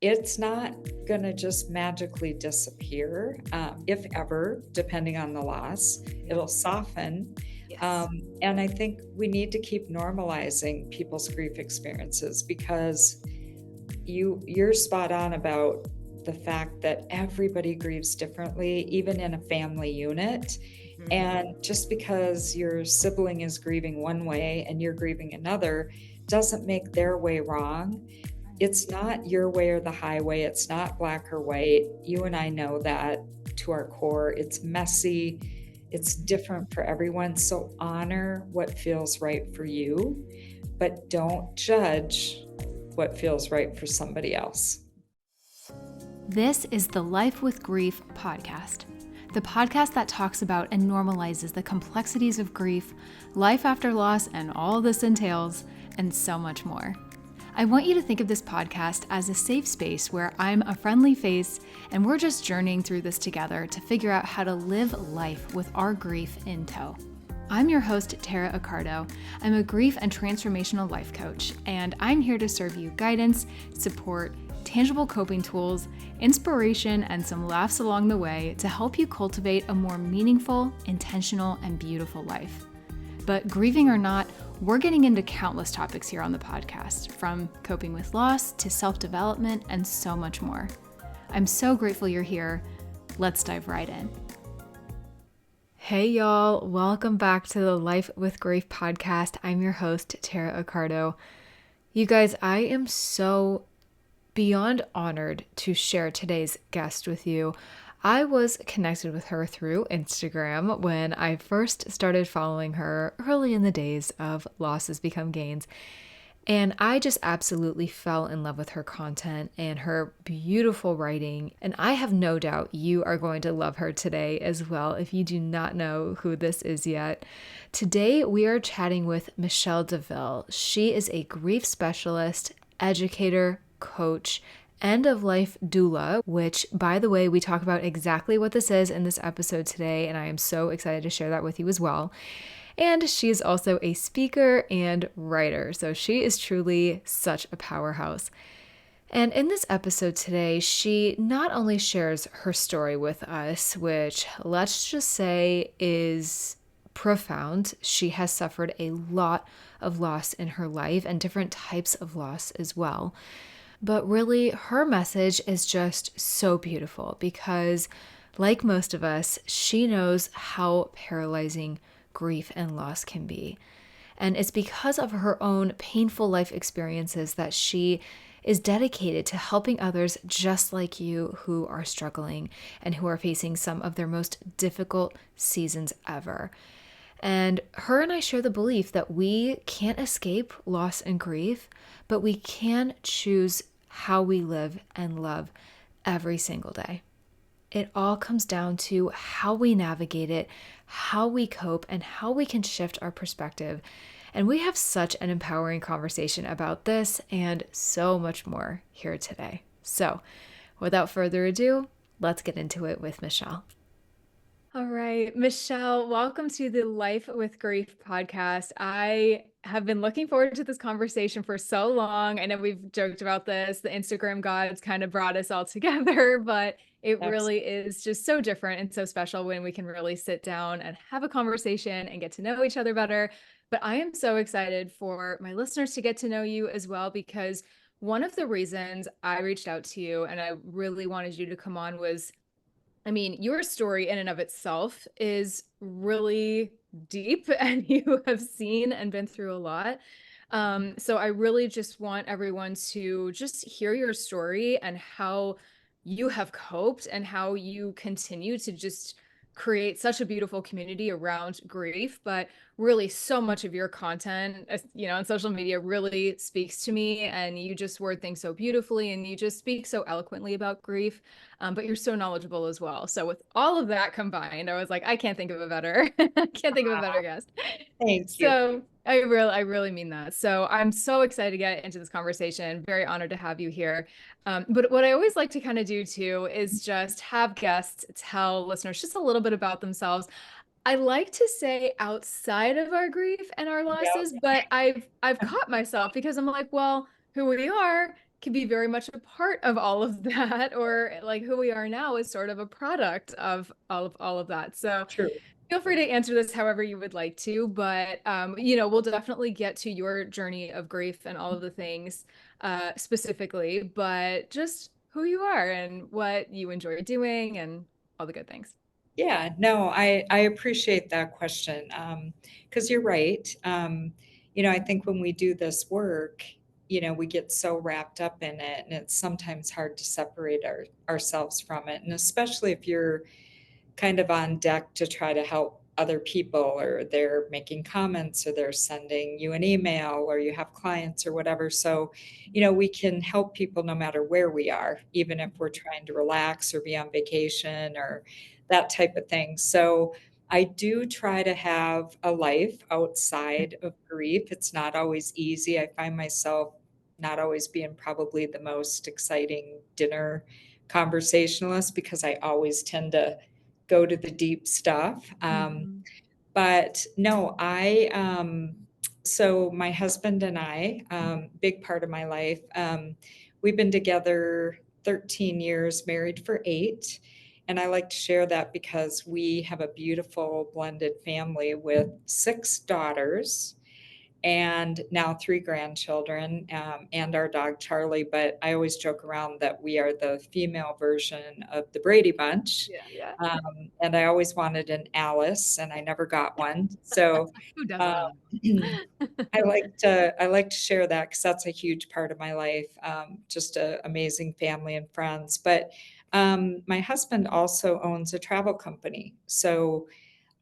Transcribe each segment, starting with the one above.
it's not going to just magically disappear, if ever, depending on the loss. It'll soften. Yes. And I think we need to keep normalizing people's grief experiences, because you're spot on about the fact that everybody grieves differently, even in a family unit. Mhm. And just because your sibling is grieving one way and you're grieving another doesn't make their way wrong. It's not your way or the highway. It's not black or white. You and I know that to our core. It's messy. It's different for everyone. So honor what feels right for you, but don't judge what feels right for somebody else. This is the Life with Grief podcast, the podcast that talks about and normalizes the complexities of grief, life after loss, and all this entails, and so much more. I want you to think of this podcast as a safe space where I'm a friendly face and we're just journeying through this together to figure out how to live life with our grief in tow. I'm your host, Tara Accardo. I'm a grief and transformational life coach, and I'm here to serve you guidance, support, tangible coping tools, inspiration, and some laughs along the way to help you cultivate a more meaningful, intentional, and beautiful life. But grieving or not, we're getting into countless topics here on the podcast, from coping with loss to self-development and so much more. I'm so grateful you're here. Let's dive right in. Hey y'all, welcome back to the Life with Grief podcast. I'm your host, Tara Accardo. You guys, I am so beyond honored to share today's guest with you. I was connected with her through Instagram when I first started following her early in the days of Losses Become Gains. And I just absolutely fell in love with her content and her beautiful writing. And I have no doubt you are going to love her today as well if you do not know who this is yet. Today, we are chatting with Michele DeVille. She is a grief specialist, educator, coach, end-of-life doula, which, by the way, we talk about exactly what this is in this episode today, and I am so excited to share that with you as well. And she is also a speaker and writer, so she is truly such a powerhouse. And in this episode today, she not only shares her story with us, which let's just say is profound. She has suffered a lot of loss in her life and different types of loss as well. But really, her message is just so beautiful because, like most of us, she knows how paralyzing grief and loss can be. And it's because of her own painful life experiences that she is dedicated to helping others just like you who are struggling and who are facing some of their most difficult seasons ever. And her and I share the belief that we can't escape loss and grief, but we can choose how we live and love every single day. It all comes down to how we navigate it, how we cope, and how we can shift our perspective. And we have such an empowering conversation about this and so much more here today. So, without further ado, let's get into it with Michele. All right, Michele, welcome to the Life with Grief podcast. I have been looking forward to this conversation for so long. I know we've joked about this. The Instagram gods kind of brought us all together, but it really is just so different and so special when we can really sit down and have a conversation and get to know each other better. But I am so excited for my listeners to get to know you as well, because one of the reasons I reached out to you and I really wanted you to come on was, I mean, your story in and of itself is really deep and you have seen and been through a lot. So I really just want everyone to just hear your story and how you have coped and how you continue to just create such a beautiful community around grief. But really, so much of your content, on social media really speaks to me, and you just word things so beautifully and you just speak so eloquently about grief. But you're so knowledgeable as well. So with all of that combined, I was like, I can't think of a better, I can't think of a better guest. Thank you. So I really mean that. So I'm so excited to get into this conversation. Very honored to have you here. But what I always like to kind of do too is just have guests tell listeners just a little bit about themselves. I like to say outside of our grief and our losses, but I've caught myself because I'm like, well, who we are can be very much a part of all of that, or like who we are now is sort of a product of all of that. So True. feel free to answer this however you would like to, but we'll definitely get to your journey of grief and all of the things specifically, but just who you are and what you enjoy doing and all the good things. Yeah, no, I appreciate that question, because you're right. I think when we do this work, we get so wrapped up in it, and it's sometimes hard to separate ourselves from it. And especially if you're kind of on deck to try to help other people, or they're making comments, or they're sending you an email, or you have clients or whatever. So, we can help people no matter where we are, even if we're trying to relax or be on vacation or that type of thing. So I do try to have a life outside of grief. It's not always easy. I find myself not always being probably the most exciting dinner conversationalist, because I always tend to go to the deep stuff. Mhm. But no, so my husband and I, big part of my life, we've been together 13 years, married for 8. And I like to share that because we have a beautiful blended family with 6 daughters and now 3 grandchildren, and our dog Charlie. But I always joke around that we are the female version of the Brady Bunch. Yeah, yeah. And I always wanted an Alice, and I never got one. So Who uh, doesn't want I like to share that because that's a huge part of my life. Just an amazing family and friends. But my husband also owns a travel company, so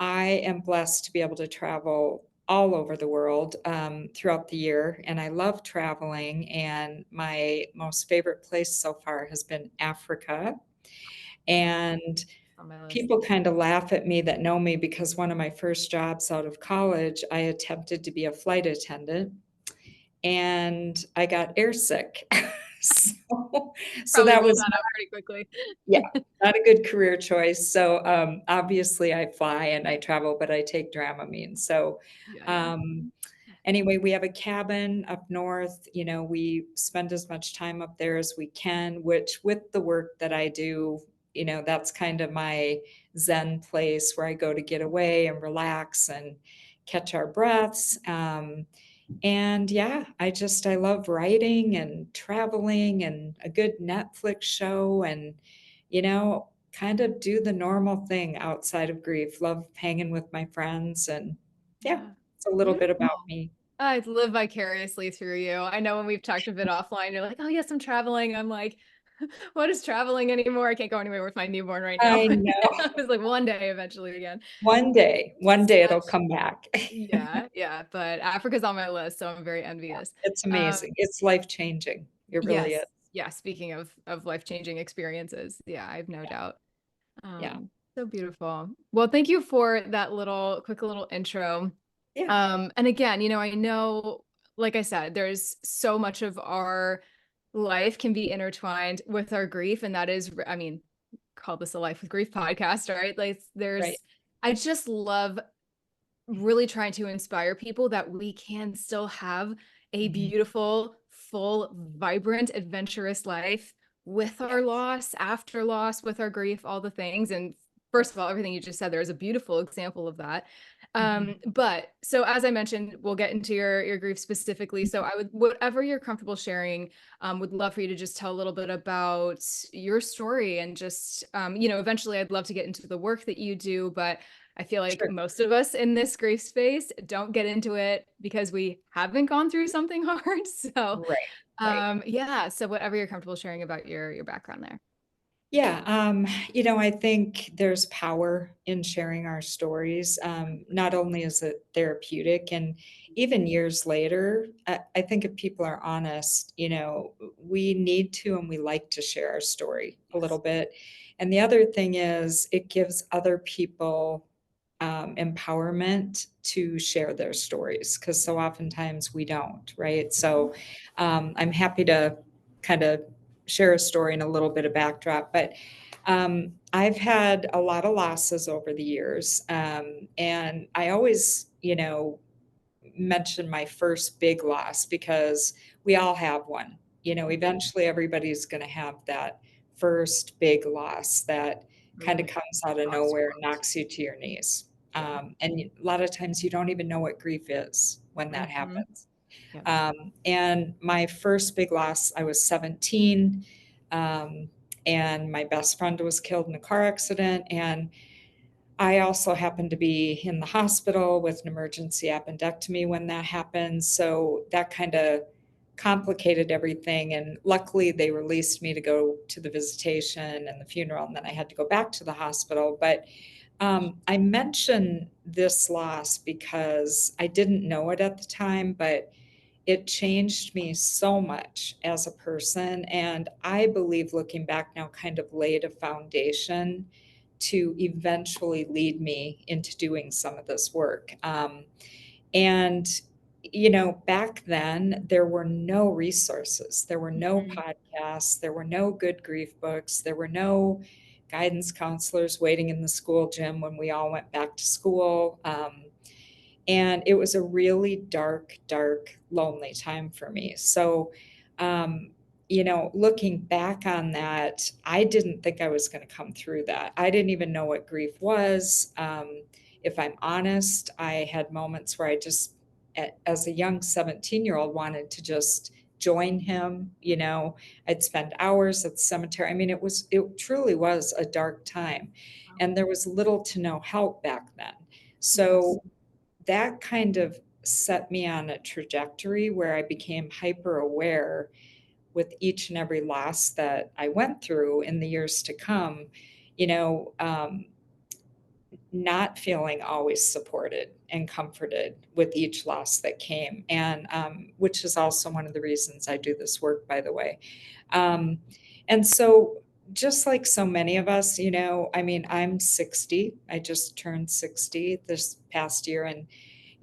I am blessed to be able to travel all over the world throughout the year, and I love traveling. And my most favorite place so far has been Africa. And on my list? people kind of laugh at me that know me, because one of my first jobs out of college, I attempted to be a flight attendant and I got airsick. so Probably that ruled was, that out pretty quickly. yeah, not a good career choice. So obviously I fly and I travel, but I take Dramamine. So Yeah, yeah. um, anyway, we have a cabin up north. We spend as much time up there as we can, which with the work that I do, that's kind of my Zen place where I go to get away and relax and catch our breaths. And yeah, I love writing and traveling and a good Netflix show, and, kind of do the normal thing outside of grief. Love hanging with my friends. And yeah, Yeah. it's a little bit Beautiful. about me. I live vicariously through you. I know when we've talked a bit offline, you're like, oh, yes, I'm traveling. I'm like, what is traveling anymore? I can't go anywhere with my newborn right now. I know. I was like, one day eventually again. One day it'll Such, come back. yeah, yeah. But Africa's on my list, so I'm very envious. It's Um, amazing. It's life-changing. It really yes, is. yeah. Speaking of life-changing experiences, yeah, I've no doubt. Yeah. So beautiful. Well, thank you for that quick little intro. Yeah. And again, I know, like I said, there's so much of our life can be intertwined with our grief. And that is, I mean, call this a Life with Grief podcast, right? Like Right. I just love really trying to inspire people that we can still have a Mhm. beautiful, full, vibrant, adventurous life with our Yes. loss, after loss, with our grief, all the things. And Right. first of all, everything you just said, there is a beautiful example of that. Mhm. But so as I mentioned, we'll get into your grief specifically. So I would, whatever you're comfortable sharing, would love for you to just tell a little bit about your story and just, eventually I'd love to get into the work that you do, but I feel like Sure. most of us in this grief space don't get into it because we haven't gone through something hard. So, Right. Right. yeah. So whatever you're comfortable sharing about your background there. Yeah, I think there's power in sharing our stories. Not only is it therapeutic, and even years later, I think if people are honest, we need to and we like to share our story a little Yes. bit. And the other thing is, it gives other people empowerment to share their stories, because so oftentimes we don't, right? So I'm happy to kind of share a story and a little bit of backdrop. But I've had a lot of losses over the years. And I always, mention my first big loss, because we all have one. eventually everybody's going to have that first big loss that kind of Ooh, comes out of cross nowhere and world. knocks you to your knees. Yeah. And a lot of times you don't even know what grief is when that Mm-hmm. happens. Yep. And my first big loss, I was 17, um, and my best friend was killed in a car accident. And I also happened to be in the hospital with an emergency appendectomy when that happened. So that kind of complicated everything. And luckily, they released me to go to the visitation and the funeral. And then I had to go back to the hospital. But I mention this loss because I didn't know it at the time, but it changed me so much as a person. And I believe looking back now kind of laid a foundation to eventually lead me into doing some of this work. And back then there were no resources, there were no Mm-hmm. podcasts, there were no good grief books, there were no guidance counselors waiting in the school gym when we all went back to school. And it was a really dark, dark, lonely time for me. So, um, looking back on that, I didn't think I was going to come through that. I didn't even know what grief was. If I'm honest, I had moments where I just, as a young 17-year-old, wanted to just join him. I'd spend hours at the cemetery. I mean, it truly was a dark time. Wow. And there was little to no help back then. Yes. So that kind of set me on a trajectory where I became hyper aware with each and every loss that I went through in the years to come, you know, um, not feeling always supported and comforted with each loss that came. And which is also one of the reasons I do this work, by the way. Um, and so, just like so many of us, I mean, I'm 60. I just turned 60 this past year. And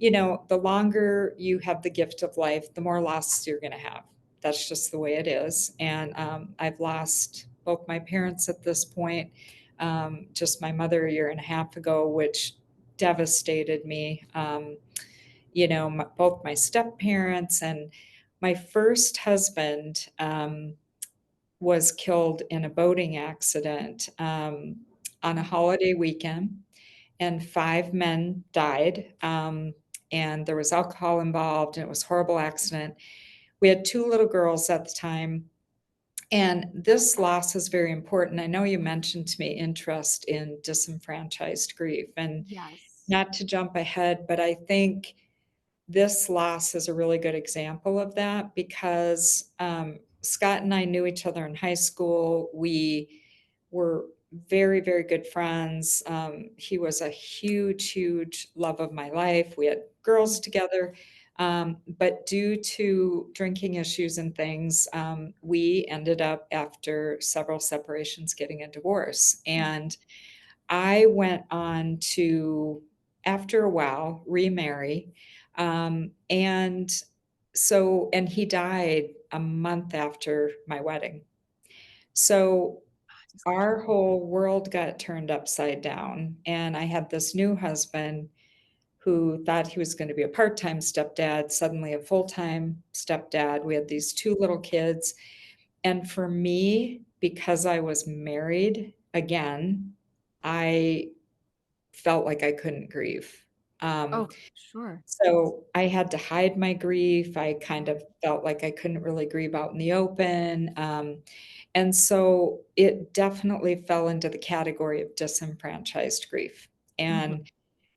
the longer you have the gift of life, the more losses you're going to have. That's just the way it is. And I've lost both my parents at this point, just my mother a year and a half ago, which devastated me. Both my step parents and my first husband was killed in a boating accident on a holiday weekend, and 5 men died. And there was alcohol involved, and it was a horrible accident. We had 2 little girls at the time. And this loss is very important. I know you mentioned to me interest in disenfranchised grief, and Yes. not to jump ahead, but I think this loss is a really good example of that because Scott and I knew each other in high school. We were very, very good friends. He was a huge, huge love of my life. We had girls together. But due to drinking issues and things, we ended up, after several separations, getting a divorce. And I went on to, after a while, remarry. And he died a month after my wedding. So our whole world got turned upside down. And I had this new husband who thought he was going to be a part time stepdad, suddenly a full time stepdad. We had these 2 little kids. And for me, because I was married again, I felt like I couldn't grieve. Um, Oh, sure. so I had to hide my grief. I kind Mm-hmm. of felt like I couldn't really grieve out in the open. And so it definitely fell into the category of disenfranchised grief. Mm-hmm. And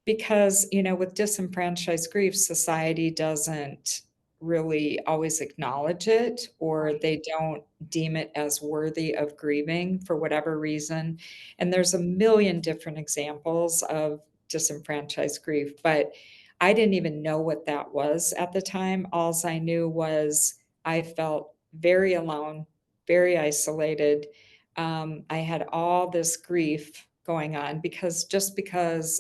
because, with disenfranchised grief, society doesn't really always acknowledge it, or Right. they don't deem it as worthy of grieving for whatever reason. And there's a million different examples of disenfranchised grief, but I didn't even know what that was at the time. Alls I knew was I felt very alone, very isolated. I had all this grief going on because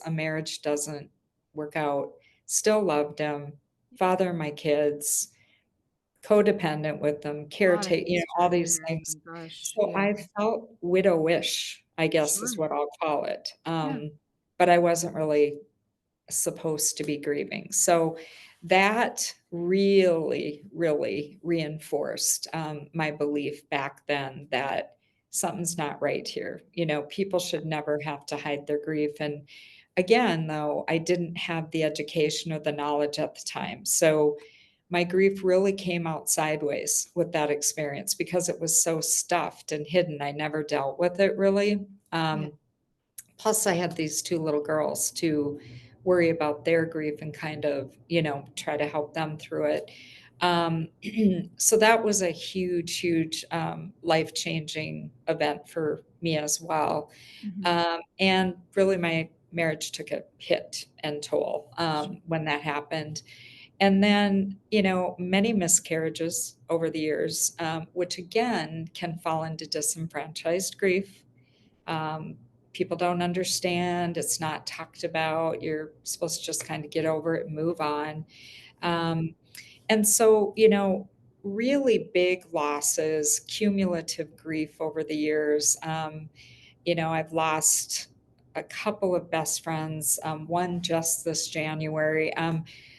a marriage doesn't work out, still loved him, father of my kids, codependent with them, A lot of caretake, all history these there. things. Gosh. So Yeah. I felt widowish, I guess is Sure. what I'll call it. Yeah. But I wasn't really supposed to be grieving. So that really, really reinforced my belief back then that something's not right here. People should never have to hide their grief. And again, though, I didn't have the education or the knowledge at the time. So my grief really came out sideways with that experience because it was so stuffed and hidden. I never dealt with it really. Yeah. Plus, I had these two little girls to worry about their grief and kind of, try to help them through it. Um, so that was a huge, huge life changing event for me as well. Mhm. And really, my marriage took a hit and toll Sure. when that happened. And then, many miscarriages over the years, which again can fall into disenfranchised grief. Um, People don't understand. It's not talked about. You're supposed to just kind of get over it and move on. Yeah. Um, and so, really big losses, cumulative grief over the years. I've lost a couple of best friends, one just this January.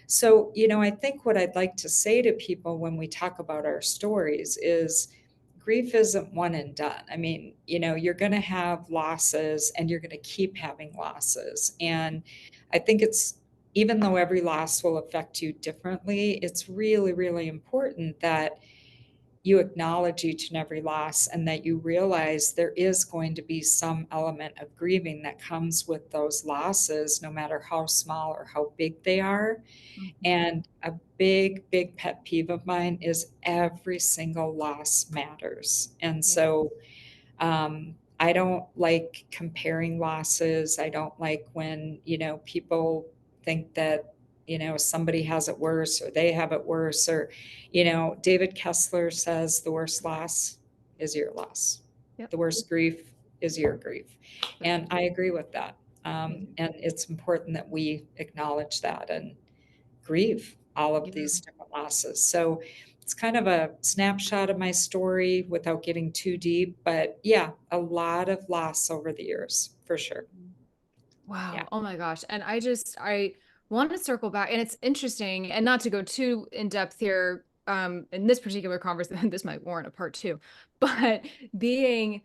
So, I think what I'd like to say to people when we talk about our stories is grief isn't one and done. I mean, you're going to have losses and you're going to keep having losses. And I think even though every loss will affect you differently, it's really, really important that you acknowledge each and every loss and that you realize there is going to be some element of grieving that comes with those losses, no matter how small or how big they are. Mhm. And a big, big pet peeve of mine is every single loss matters. And Yeah. so I don't like comparing losses. I don't like when, people think that, somebody has it worse or they have it worse. Or, David Kessler says the worst loss is your loss, Yep. the worst grief is your grief. Yep. And I agree with that. Yeah. And it's important that we acknowledge that and grieve all of Yeah. these different losses. So it's kind of a snapshot of my story without getting too deep. But yeah, a lot of loss over the years, for sure. Yeah. Wow. Oh my gosh. And I want to circle back, and it's interesting, and not to go too in depth here in this particular conversation, this might warrant a part two, but being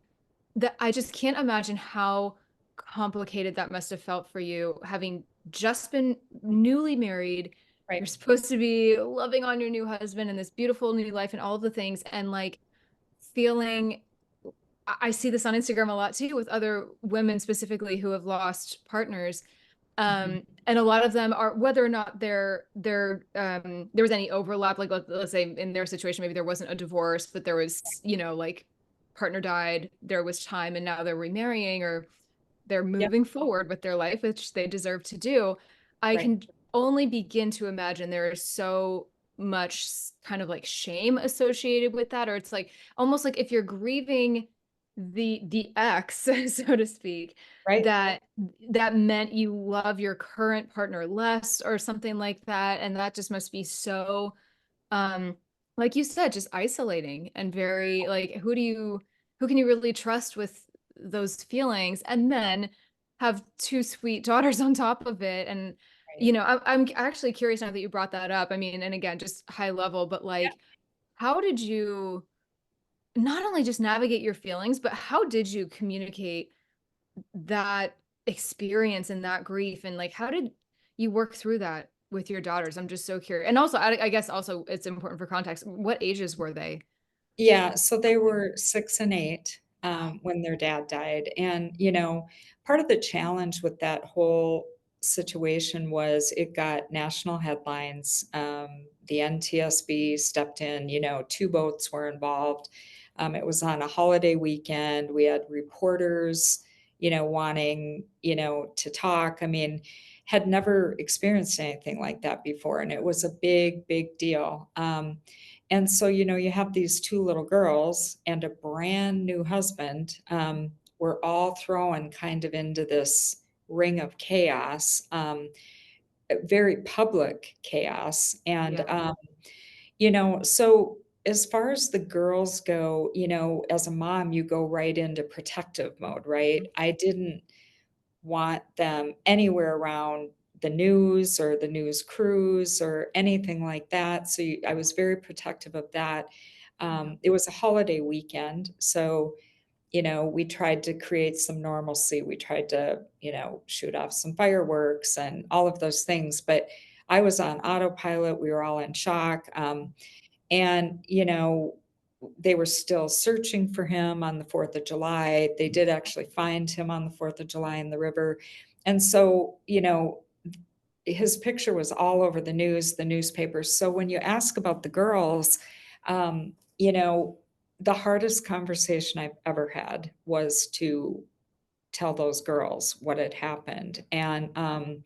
that I just can't imagine how complicated that must have felt for you, having just been newly married. You're Right. supposed to be loving on your new husband and this beautiful new life and all of the things, and like feeling I see this on Instagram a lot too with other women specifically who have lost partners. Mhm. And a lot of them are, whether or not there was any overlap, like let's say in their situation, maybe there wasn't a divorce, but there was, like partner died, there was time, and now they're remarrying or they're Yeah. moving forward with their life, which they deserve to do. I Right. can only begin to imagine there is so much kind of like shame associated with that, or it's like almost like if you're grieving the ex, so to speak, Right. that that meant you love your current partner less or something like that, and that just must be so um like you said, just isolating and very like who can you really trust with those feelings, and then have two sweet daughters on top of it. And Right. I'm actually curious now that you brought that up. I mean, and again, just high level, but Yeah. like how did you not only just navigate your feelings, but how did you communicate that experience and that grief, and like how did you work through that with your daughters? I'm just so curious. And also I guess also it's important for context, what ages were they? Yeah, so they were 6 and 8, when their dad died, and, part of the challenge with that whole situation was it got national headlines. The NTSB stepped in, 2 boats were involved. It was on a holiday weekend. We had reporters, wanting, to talk. I mean, had never experienced anything like that before, and it was a big, big deal. And so, you have these 2 little girls and a brand new husband. We're all thrown kind of into this ring of chaos, very public chaos. And, Yeah. so as far as the girls go, as a mom, you go right into protective mode, right? I didn't want them anywhere around the news or the news crews or anything like that. So I was very protective of that. It was a holiday weekend. So, we tried to create some normalcy. We tried to, shoot off some fireworks and all of those things. But I was on autopilot. We were all in shock. And, they were still searching for him on the 4th of July. They did actually find him on the 4th of July in the river. And so, his picture was all over the news, the newspapers. So when you ask about the girls, you know, the hardest conversation I've ever had was to tell those girls what had happened. And,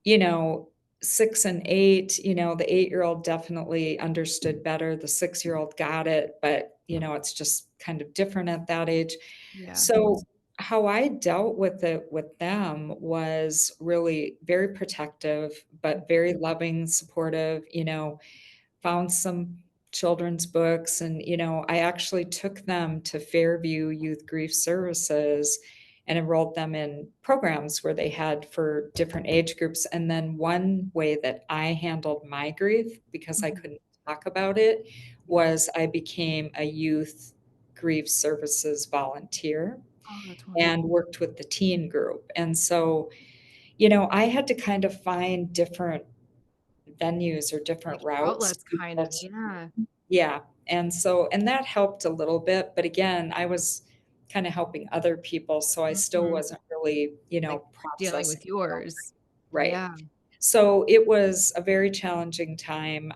you know, 6 and 8, the 8-year-old definitely understood better. The 6-year-old got it, but, it's just kind of different at that age. Yeah. So how I dealt with it with them was really very protective, but very loving, supportive, found some children's books. And, I actually took them to Fairview Youth Grief Services and enrolled them in programs where they had for different age groups. And then one way that I handled my grief, because I couldn't talk about it, was I became a youth grief services volunteer Oh, that's and wonderful. worked with the teen group. And so, I had to kind of find different venues or different Like routes outlets, kind of. because Yeah. yeah. And that helped a little bit, but again, I was kind of helping other people, so I still Mhm. wasn't really, Like dealing processing with my own yours. grief. Right. Yeah. So it was a very challenging time,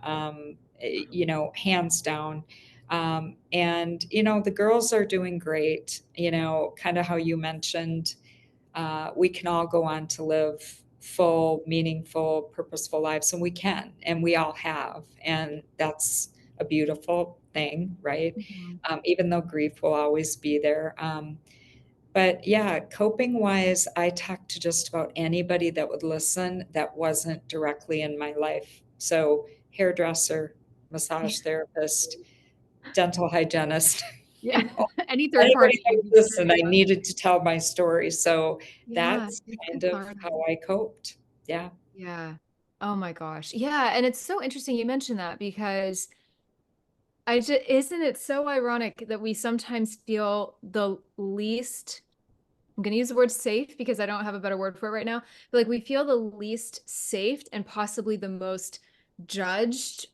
hands down. And the girls are doing great, kind of how you mentioned, we can all go on to live full, meaningful, purposeful lives, and we can, and we all have. And that's a beautiful thing, right? Mhm. Even though grief will always be there. But yeah, coping wise, I talked to just about anybody that would listen that wasn't directly in my life. So, hairdresser, massage therapist, dental hygienist, Yeah. Any third anybody party that you'd would be listen, considered, I yeah. needed to tell my story. So Yeah, that's it's kind of cathartic. how I coped. Yeah, Yeah. Oh my gosh. Yeah, and it's so interesting you mentioned that because I just isn't it so ironic that we sometimes feel the least I'm going to use the word safe because I don't have a better word for it right now. But like we feel the least safe and possibly the most judged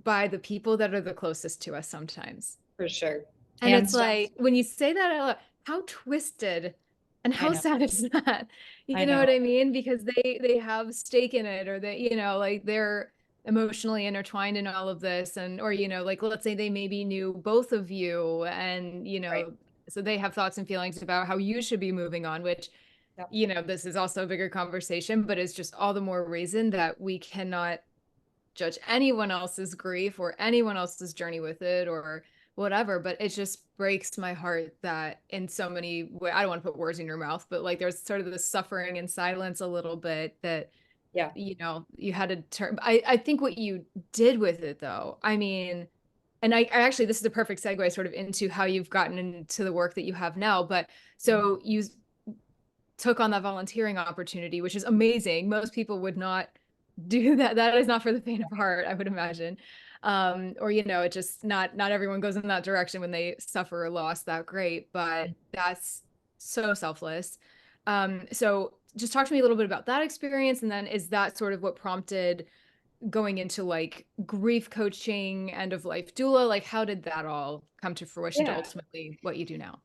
by the people that are the closest to us sometimes. for sure. And it's Hands down. like when you say that out loud, how twisted and I how know. sad is that? I You know know. what I mean? Because they have stake in it or they, like they're emotionally intertwined in all of this and or like let's say they maybe knew both of you and Right. so they have thoughts and feelings about how you should be moving on, which Yep. this is also a bigger conversation, but it's just all the more reason that we cannot judge anyone else's grief or anyone else's journey with it or whatever. But it just breaks my heart that in so many ways, I don't want to put words in your mouth, but like there's sort of the suffering and silence a little bit that, Yeah. you had to turn. I think what you did with it though, I mean, and I actually, this is a perfect segue sort of into how you've gotten into the work that you have now. But so you took on that volunteering opportunity, which is amazing. Most people would not do that. That is not for the faint of heart, I would imagine. Or it just not everyone goes in that direction when they suffer a loss that great, but that's so selfless. So just talk to me a little bit about that experience, and then is that sort of what prompted going into like grief coaching, end of life doula? Like, how did that all come to fruition to Yeah. ultimately what you do now?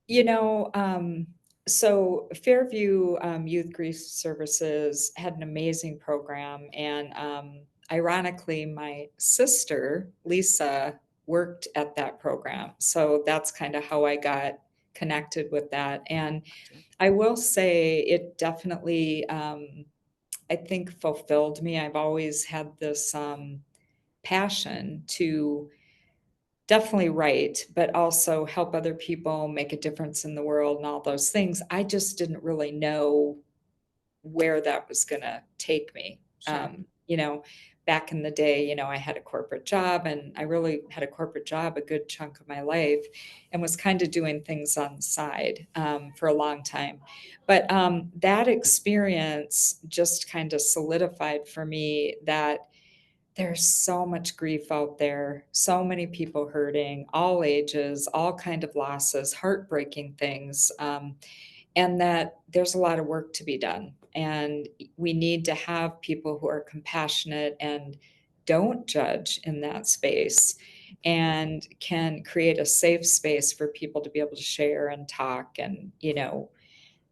You know, um, so Fairview Youth Grief Services had an amazing program. And ironically, my sister, Lisa, worked at that program. So that's kind of how I got connected with that. And Gotcha. I will say it definitely, I think, fulfilled me. I've always had this passion to definitely write, but also help other people, make a difference in the world, and all those things. I just didn't really know where that was going to take me. Sure. You know, back in the day, I had a corporate job, and I really had a corporate job a good chunk of my life, and was kind of doing things on the side for a long time. But that experience just kind of solidified for me that there's so much grief out there, so many people hurting, all ages, all kind of losses, heartbreaking things, and that there's a lot of work to be done. And we need to have people who are compassionate and don't judge in that space, and can create a safe space for people to be able to share and talk and,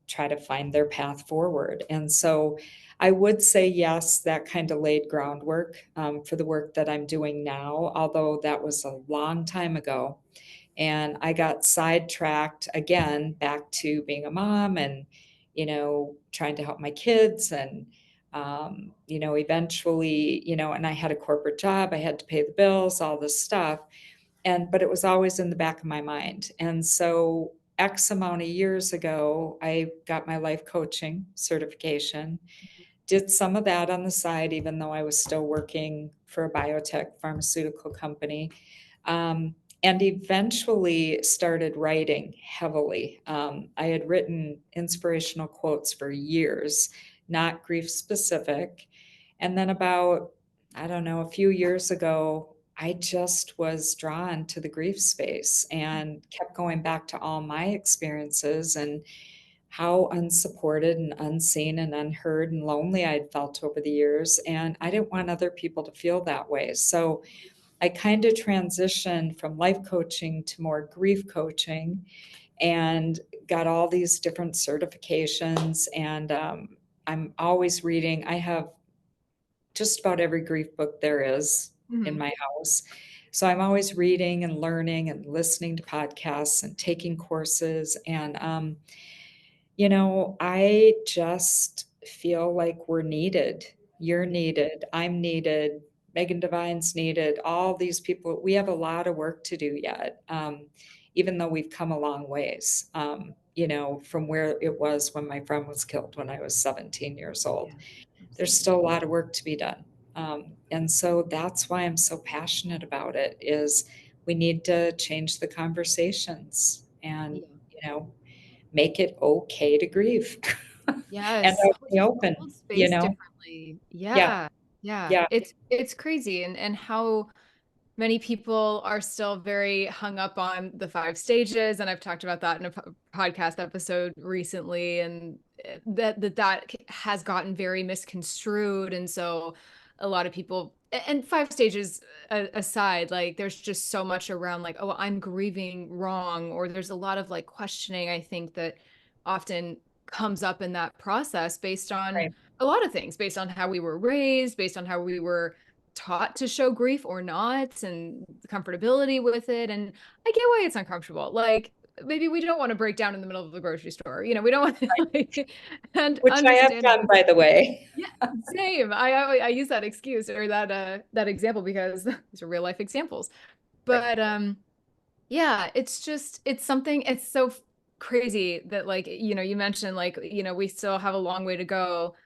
try to find their path forward. And so I would say, yes, that kind of laid groundwork for the work that I'm doing now, although that was a long time ago. And I got sidetracked again back to being a mom and, trying to help my kids. And, eventually, and I had a corporate job, I had to pay the bills, all this stuff. But it was always in the back of my mind. And so X amount of years ago, I got my life coaching certification, did some of that on the side, even though I was still working for a biotech pharmaceutical company. And eventually started writing heavily. I had written inspirational quotes for years, not grief specific. And then about, I don't know, a few years ago, I just was drawn to the grief space and kept going back to all my experiences and how unsupported and unseen and unheard and lonely I'd felt over the years. And I didn't want other people to feel that way. So I kind of transitioned from life coaching to more grief coaching, and got all these different certifications. And I'm always reading. I have just about every grief book there is in my house. So I'm always reading and learning and listening to podcasts and taking courses. And, I just feel like we're needed. You're needed. I'm needed. Megan Devine's needed. All these people, we have a lot of work to do yet, even though we've come a long ways, from where it was when my friend was killed when I was 17 years old. There's still a lot of work to be done. And so that's why I'm so passionate about it, is we need to change the conversations and, make it okay to grieve and Yes. be To open, hold space differently. Yeah, Yeah. Yeah. yeah, It's crazy, and how many people are still very hung up on the 5 stages, and I've talked about that in a podcast episode recently, and that has gotten very misconstrued. And so a lot of people, and 5 stages aside, like there's just so much around like, oh, I'm grieving wrong, or there's a lot of like questioning, I think, that often comes up in that process based on right. a lot of things, based on how we were raised, based on how we were taught to show grief or not, and comfortability with it. And I get why it's uncomfortable. Like maybe we don't want to break down in the middle of the grocery store. We don't want to like, and Which I have understand. done, by the way. Yeah, same. I use that excuse or that example because these are real life examples. Right. But yeah, it's something, it's so crazy that like, you mentioned like, we still have a long way to go,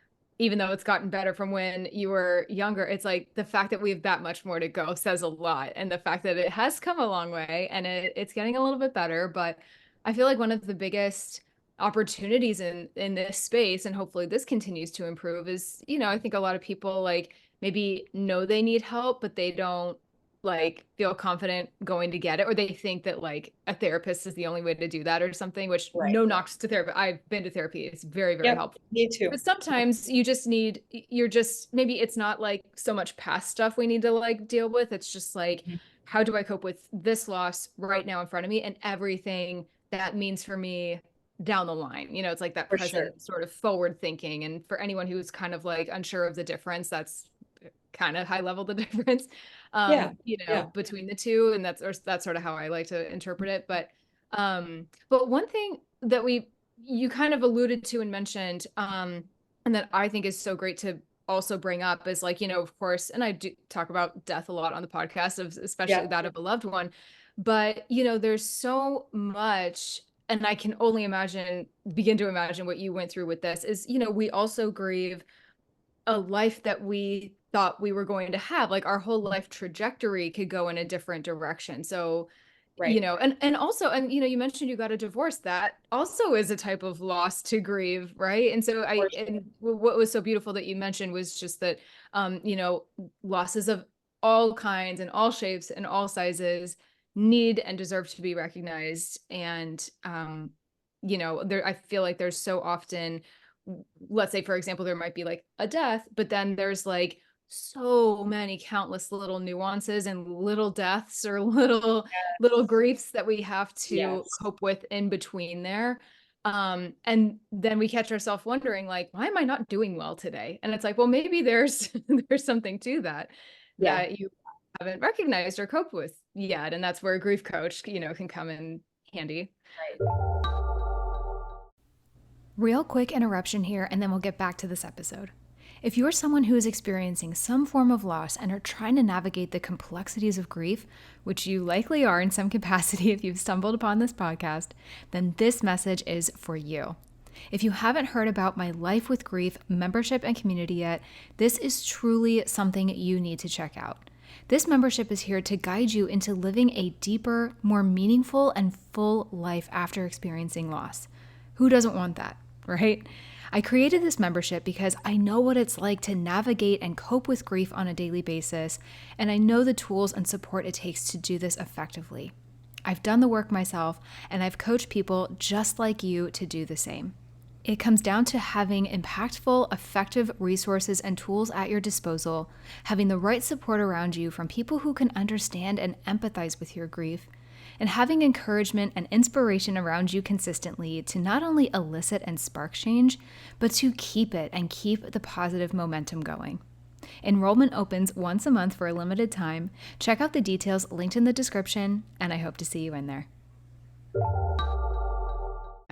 even though it's gotten better from when you were younger. It's like the fact that we have that much more to go says a lot. And the fact that it has come a long way, and it's getting a little bit better. But I feel like one of the biggest opportunities in this space, and hopefully this continues to improve, is, I think a lot of people like maybe know they need help, but they don't like feel confident going to get it, or they think that like a therapist is the only way to do that or something, which Right. no knocks to therapy. I've been to therapy. It's very, very Yep. helpful. Me too. But sometimes you're just, maybe it's not like so much past stuff we need to like deal with. It's just like, Mhm. how do I cope with this loss right now in front of me and everything that means for me down the line? It's like that For sure. present sort of forward thinking. And for anyone who's kind of like unsure of the difference, that's kind of high level the difference, Yeah. Yeah. between the two. And that's sort of how I like to interpret it. But one thing that you kind of alluded to and mentioned, and that I think is so great to also bring up is like, of course, and I do talk about death a lot on the podcast, especially Yeah. that of a loved one. But, there's so much, and I can only begin to imagine what you went through with this is, we also grieve a life that we thought we were going to have. Like our whole life trajectory could go in a different direction. So, Right. and also, and you mentioned you got a divorce. That also is a type of loss to grieve, right? And so For and what was so beautiful that you mentioned was just that, losses of all kinds and all shapes and all sizes need and deserve to be recognized. And, there, I feel like there's so often, let's say, for example, there might be like a death, but then there's like so many countless little nuances and little deaths or little griefs that we have to Yes. cope with in between there. And then we catch ourselves wondering, like, why am I not doing well today? And it's like, well, maybe there's there's something to that Yeah. that you haven't recognized or coped with yet. And that's where a grief coach, can come in handy. Right. Real quick interruption here, and then we'll get back to this episode. If you're someone who is experiencing some form of loss and are trying to navigate the complexities of grief, which you likely are in some capacity if you've stumbled upon this podcast, then this message is for you. If you haven't heard about my Life with Grief membership and community yet, this is truly something you need to check out. This membership is here to guide you into living a deeper, more meaningful, and full life after experiencing loss. Who doesn't want that, right? I created this membership because I know what it's like to navigate and cope with grief on a daily basis, and I know the tools and support it takes to do this effectively. I've done the work myself, and I've coached people just like you to do the same. It comes down to having impactful, effective resources and tools at your disposal, having the right support around you from people who can understand and empathize with your grief, and having encouragement and inspiration around you consistently to not only elicit and spark change, but to keep it and keep the positive momentum going. Enrollment opens once a month for a limited time. Check out the details linked in the description, and I hope to see you in there.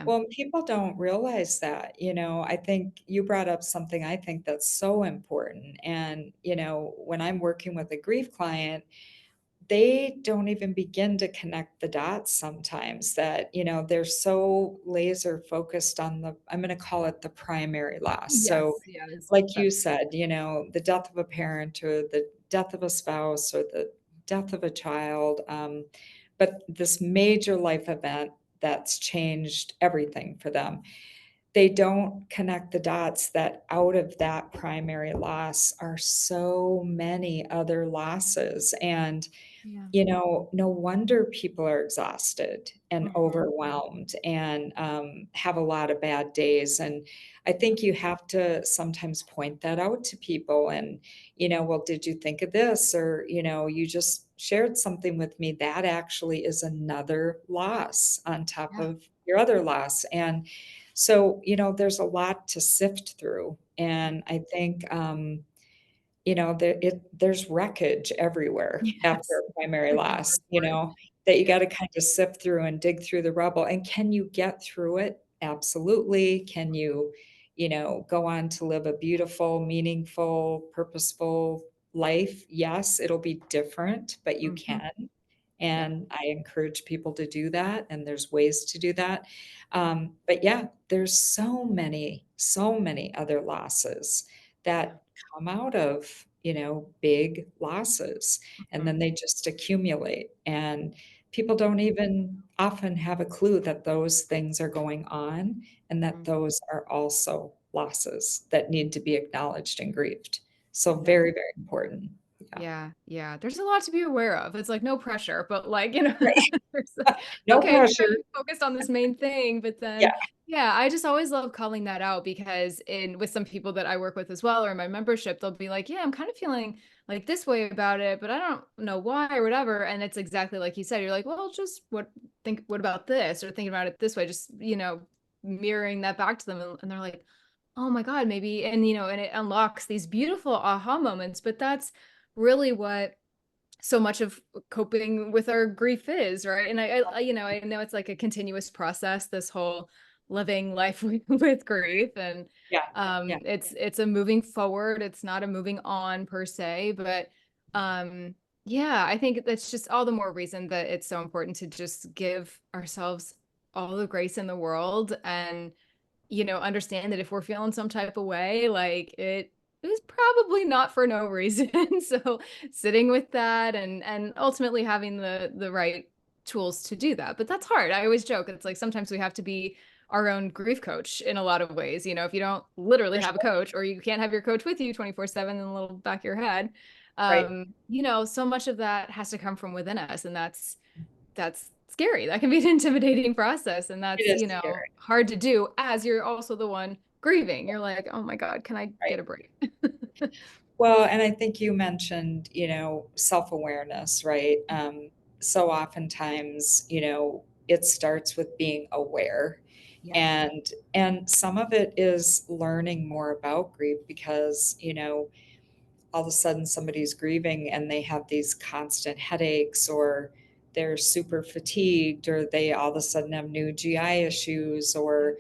Well, people don't realize that, I think you brought up something I think that's so important. And, when I'm working with a grief client, they don't even begin to connect the dots sometimes that, they're so laser focused on I'm going to call it the primary loss. So, Yes, yes, like you that's said, the death of a parent or the death of a spouse or the death of a child. But this major life event that's changed everything for them. They don't connect the dots that out of that primary loss are so many other losses. And yeah. no wonder people are exhausted and Mhm. overwhelmed and have a lot of bad days. And I think you have to sometimes point that out to people and, well, did you think of this? Or, you just shared something with me that actually is another loss on top Yeah. of your other loss. And so, there's a lot to sift through. And I think, there's wreckage everywhere after Yes. a primary That's a good loss, word for it. that you Yeah. gotta kinda sift through and dig through the rubble, and can you get through it? Absolutely. Can you, go on to live a beautiful, meaningful, purposeful life? Yes, it'll be different, but you Mhm. can. Yeah. And I encourage people to do that, and there's ways to do that. But yeah, there's so many other losses Yeah. that come out of, big losses, and Mhm. then they just accumulate. And people don't even often have a clue that those things are going on and that Mhm. those are also losses that need to be acknowledged and grieved. So Exactly. very, very important. Yeah. Yeah, yeah. There's a lot to be aware of. It's like no pressure, but like, Right. there's like, No okay, we're kind pressure. of focused on this main thing, but Yeah. then yeah, I just always love calling that out because in with some people that I work with as well or in my membership, they'll be like, "Yeah, I'm kind of feeling like this way about it, but I don't know why or whatever." And it's exactly like you said. You're like, "Well, just what about this?" or thinking about it this way, just, mirroring that back to them and they're like, "Oh my God, maybe." And and it unlocks these beautiful aha moments, but that's really what so much of coping with our grief is, right? And I know it's like a continuous process, this whole living life with grief, and Yeah. Yeah. it's a moving forward. It's not a moving on per se, but yeah, I think that's just all the more reason that it's so important to just give ourselves all the grace in the world and understand that if we're feeling some type of way, like it was probably not for no reason. So sitting with that and ultimately having the right tools to do that. But that's hard. I always joke, it's like sometimes we have to be our own grief coach in a lot of ways. You know, if you don't literally For have a sure. coach, or you can't have your coach with you 24/7 in the little back of your head, Right. you know, so much of that has to come from within us. And that's scary. That can be an intimidating process. And It that's, is you know, scary. hard to do as you're also the one grieving. You're like, oh my God, can I Right. get a break? Well, and I think you mentioned, self-awareness, right? So oftentimes, it starts with being aware. Yes. And some of it is learning more about grief because, all of a sudden somebody's grieving and they have these constant headaches, or they're super fatigued, or they all of a sudden have new GI issues, Yeah. or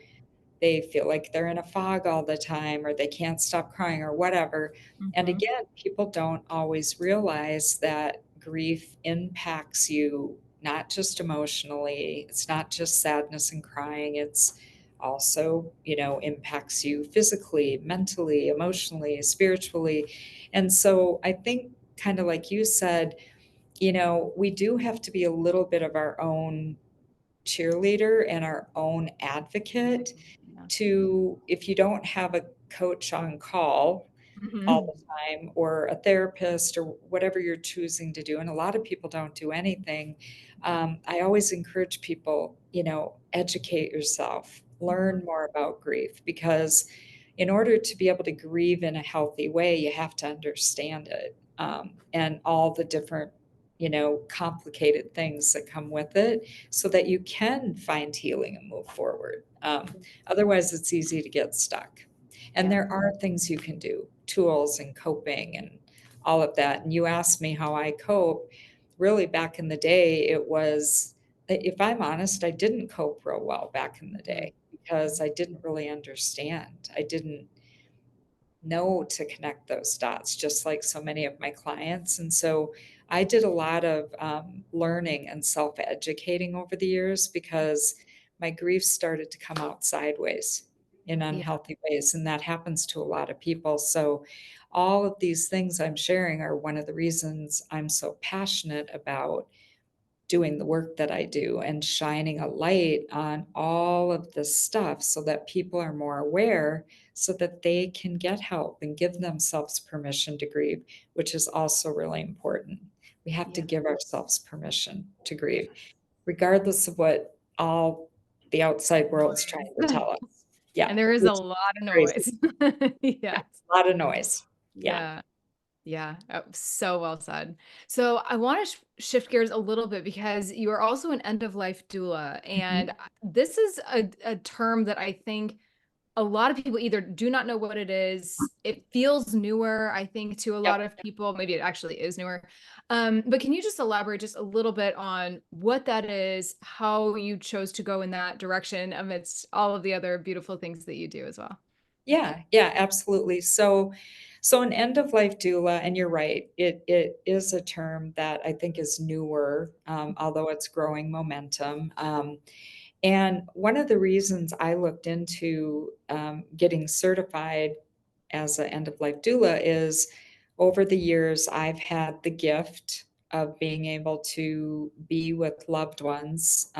they feel like they're in a fog all the time, or they can't stop crying, or whatever. And Hmm. again, people don't always realize that grief impacts you not just emotionally, it's not just sadness and crying, it's also, impacts you physically, mentally, emotionally, spiritually. And so I think, kind of like you said, we do have to be a little bit of our own cheerleader and our own advocate. Yeah. To If you don't have a coach on call all Hmm. the time, or a therapist, or whatever you're choosing to do, and a lot of people don't do anything, I always encourage people, educate yourself, learn more about grief, because in order to be able to grieve in a healthy way, you have to understand it, and all the different, complicated things that come with it, so that you can find healing and move forward. Otherwise, it's easy to get stuck. And Yeah. there are things you can do, tools and coping and all of that. And you asked me how I cope. Really, back in the day, it was, if I'm honest, I didn't cope real well back in the Mhm. day because I didn't really understand. I didn't know to connect those dots, just like so many of my clients. And so I did a lot of learning and self educating over the years, because my grief started to come out sideways in Yeah. unhealthy ways. And that happens to a lot of people. So all of these things I'm sharing are one of the reasons I'm so passionate about doing the work that I do and shining a light on all of this stuff, so that people are more aware, so that they can get help and give themselves permission to grieve, which is also really important. We have to Yeah. give ourselves permission to grieve, regardless of what all the outside world's trying to Noise. tell us. Yeah, And there is a which is lot of crazy. noise. Yeah, Yes. a lot of noise. Yeah. Yeah. Yeah, so well said. So I want to shift gears a little bit because you are also an end of life doula. Mhm. And this is a term that I think a lot of people either do not know what it is. It feels newer, I think, to a Yep. lot of people. Maybe it actually is newer. But can you just elaborate just a little bit on what that is, how you chose to go in that direction amidst all of the other beautiful things that you do as well? Yeah, yeah, absolutely. So an end of life doula, and you're right, it is a term that I think is newer, although it's growing momentum. And one of the reasons I looked into getting certified as an end of life doula is, over the years, I've had the gift of being able to be with loved ones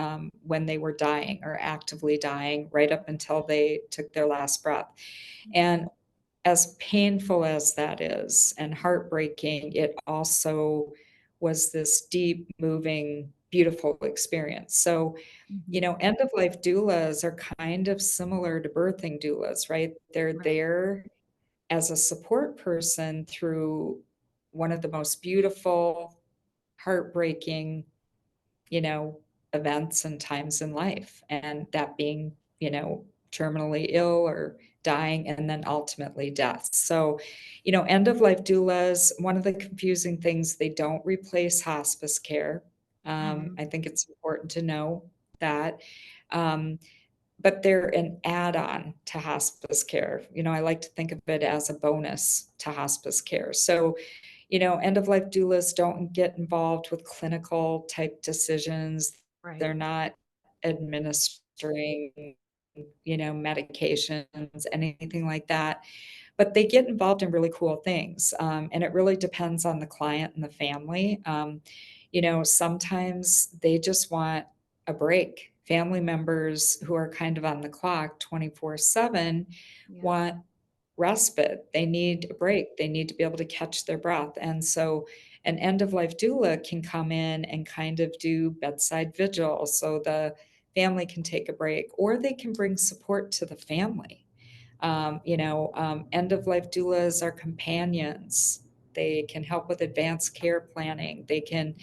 when they were dying or actively dying, right up until they took their last breath. And as painful as that is and heartbreaking, it also was this deep, moving, beautiful experience. So, Mhm. end of life doulas are kind of similar to birthing doulas, right? They're Right. there as a support person through one of the most beautiful, heartbreaking, you know, events and times in life, and that being, terminally ill or dying, and then ultimately death. So, end of life doulas, one of the confusing things, they don't replace hospice care. Mhm. I think it's important to know that. Um, but they're an add-on to hospice care. I like to think of it as a bonus to hospice care. So, end of life doulas don't get involved with clinical type decisions. Right. They're not administering medications, anything like that. But they get involved in really cool things. And it really depends on the client and the family. Sometimes they just want a break. Family members who are kind of on the clock 24/7 Yeah. want respite. They need a break. They need to be able to catch their breath. And so an end of life doula can come in and kind of do bedside vigil so the family can take a break, or they can bring support to the family. End of life doulas are companions. They can help with advanced care planning. They can,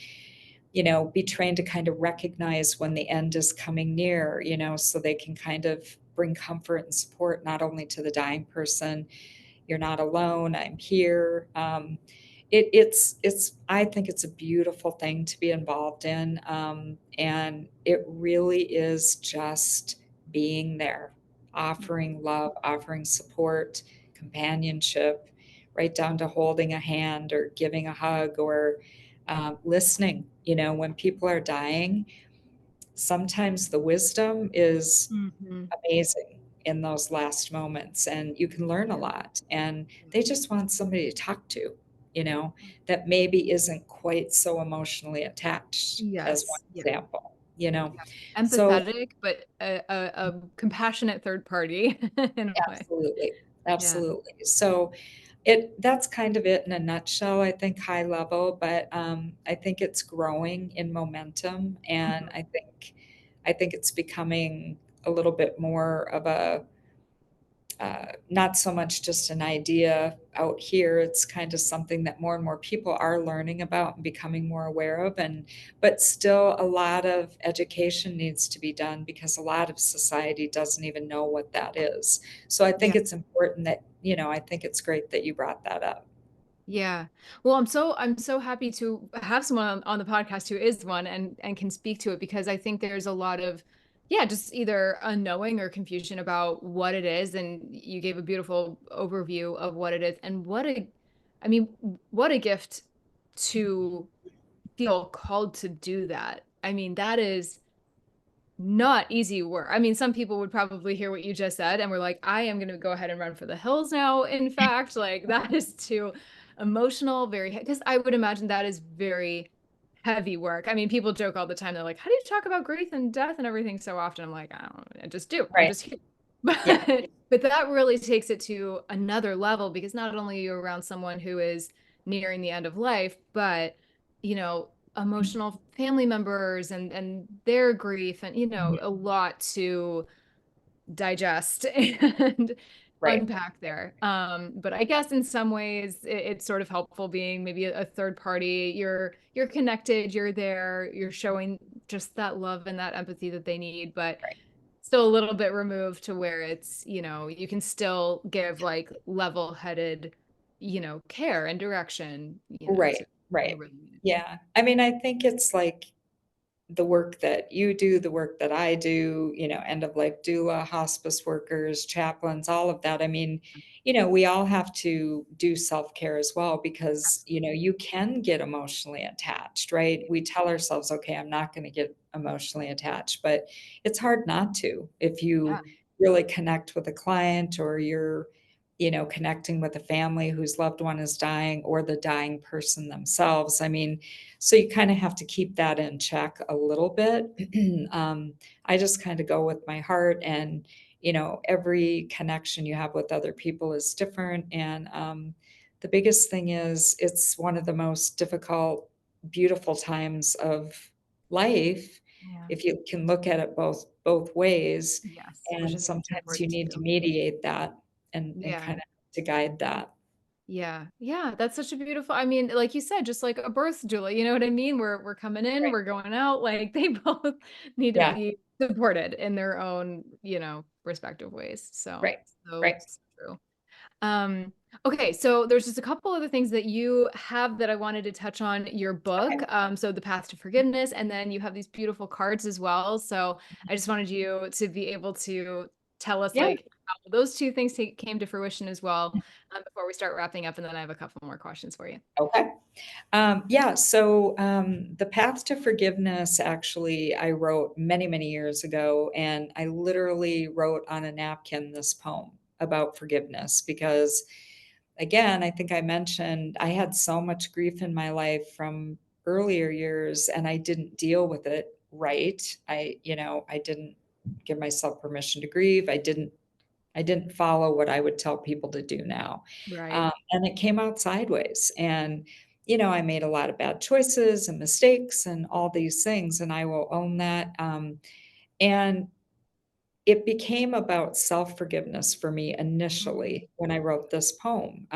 be trained to kind of recognize when the end is coming near, so they can kind of bring comfort and support not only to the dying person. You're not alone. I'm here. I think it's a beautiful thing to be involved in, and it really is just being there, offering love, offering support, companionship, right down to holding a hand or giving a hug or listening. When people are dying, sometimes the wisdom is Mm-hmm. amazing in those last moments, and you can learn a Yeah. lot, and they just want somebody to talk to, that maybe isn't quite so emotionally attached, as one Yes. Yeah. example. Yeah. So Empathetic, but a compassionate third party in a way. absolutely, Yeah. absolutely. So that's kind of it in a nutshell, I think, high level, but I think it's growing in momentum, and Mhm. I think it's becoming a little bit more of a not so much just an idea out here. It's kind of something that more and more people are learning about and becoming more aware of. But still, a lot of education needs to be done because a lot of society doesn't even know what that is. So I think Yeah. it's important that, I think it's great that you brought that up. Yeah. Well, I'm so happy to have someone on the podcast who is one and can speak to it, because I think there's a lot of, yeah, just either unknowing or confusion about what it is. And you gave a beautiful overview of what it is, and I mean, what a gift to feel called to do that. I mean, that is not easy work. I mean, some people would probably hear what you just said and we're like, I am going to go ahead and run for the hills now. In fact, like that is too emotional, because I would imagine that is very heavy work. I mean, people joke all the time. They're like, how do you talk about grief and death and everything so often? I'm like, I don't know. I just do. I'm Right. just here. Yeah. But that really takes it to another level, because not only are you around someone who is nearing the end of life, but, you know, emotional family members and their grief, and a lot to digest and Right. unpack there. But I guess in some ways it's sort of helpful being maybe a third party. You're connected, you're there, you're showing just that love and that empathy that they need, but Right. still a little bit removed to where it's, you can still give like level-headed, care and direction, to Right. they Right. really need it. Yeah. I mean, I think it's like the work that you do, the work that I do, end of life doula, hospice workers, chaplains, all of that. I mean, we all have to do self care as well because, you can get emotionally attached, right? We tell ourselves, okay, I'm not going to get emotionally attached, but it's hard not to if Yeah. you really connect with a client or you're, connecting with a family whose loved one is dying or the dying person themselves. I mean, so you kind of have to keep that in check a little bit. I just kind of go with my heart, and every connection you have with other people is different. And the biggest thing is, it's one of the most difficult, beautiful times of life Yeah. if you can look at it both ways. Yes, which And is sometimes you important need to too. mediate that and Yeah. kind of to guide that. Yeah. Yeah. That's such a beautiful, I mean, like you said, just like a birth doula, you know what I mean? We're coming in, Right. we're going out. Like they both need to Yeah. be supported in their own, respective ways. So Right. so, Right. so true. Um, okay, so there's just a couple other things that you have that I wanted to touch on your book. Okay. So the path to forgiveness, and then you have these beautiful cards as well. So I just wanted you to be able to tell us Yeah. like Those two things came to fruition as well, before we start wrapping up, and then I have a couple more questions for you. Okay. Yeah, so the path to forgiveness, actually, I wrote many, many years ago, and I literally wrote on a napkin this poem about forgiveness because, again, I think I mentioned I had so much grief in my life from earlier years, and I didn't deal with it right. I didn't give myself permission to grieve. I didn't follow what I would tell people to do now. Right. And it came out sideways. And, I made a lot of bad choices and mistakes and all these things, and I will own that. And it became about self forgiveness for me Mm. initially when I wrote this poem,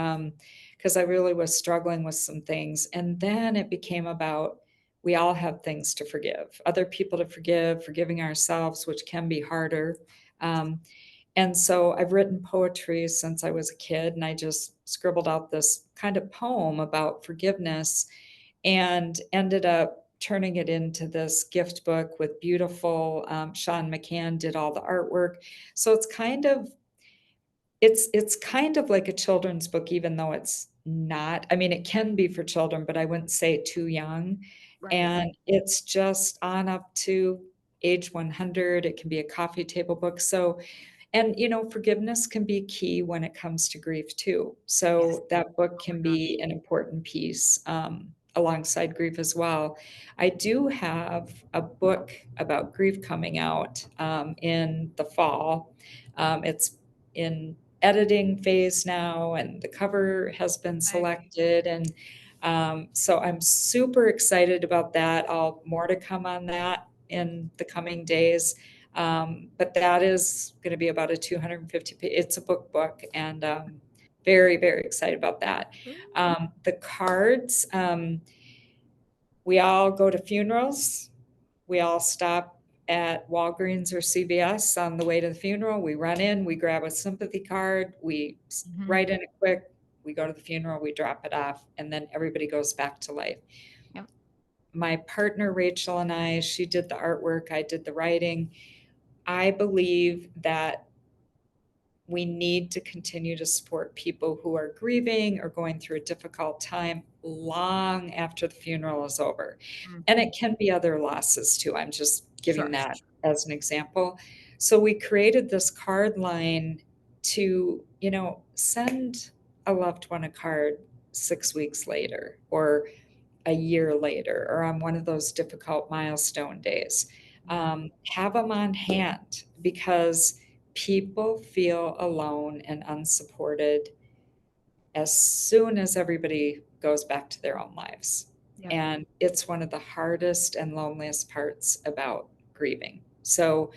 because I really was struggling with some things. And then it became about we all have things to forgive, other people to forgive, forgiving ourselves, which can be harder. Um, and so I've written poetry since I was a kid, and I just scribbled out this kind of poem about forgiveness and ended up turning it into this gift book with beautiful, Sean McCann did all the artwork. So it's kind of like a children's book, even though it's not. I mean, it can be for children, but I wouldn't say too young. Right. And it's just on up to age 100. It can be a coffee table book. So, and, forgiveness can be key when it comes to grief too. Yes. So that book Oh can my God. be an important piece, alongside grief as well. I do have a book about grief coming out, in the fall. It's in editing phase now, and the cover has been Exciting. selected. And so I'm super excited about that. All more to come on that in the coming days. But that is going to be about a 250 page. It's a book, and very, very excited about that. Ooh. The cards, we all go to funerals. We all stop at Walgreens or CVS on the way to the funeral. We run in, we grab a sympathy card, we Mhm. write in it quick, we go to the funeral, we drop it off, and then everybody goes back to life. Yep. My partner Rachel and I, she did the artwork, I did the writing. I believe that we need to continue to support people who are grieving or going through a difficult time long after the funeral is over. And Mhm. it can be other losses too. I'm just giving Sure. that as an example. So we created this card line to, send a loved one a card 6 weeks later or a year later or on one of those difficult milestone days. Yeah. Have them on hand because people feel alone and unsupported as soon as everybody goes back to their own lives. Yep. And it's one of the hardest and loneliest parts about grieving. So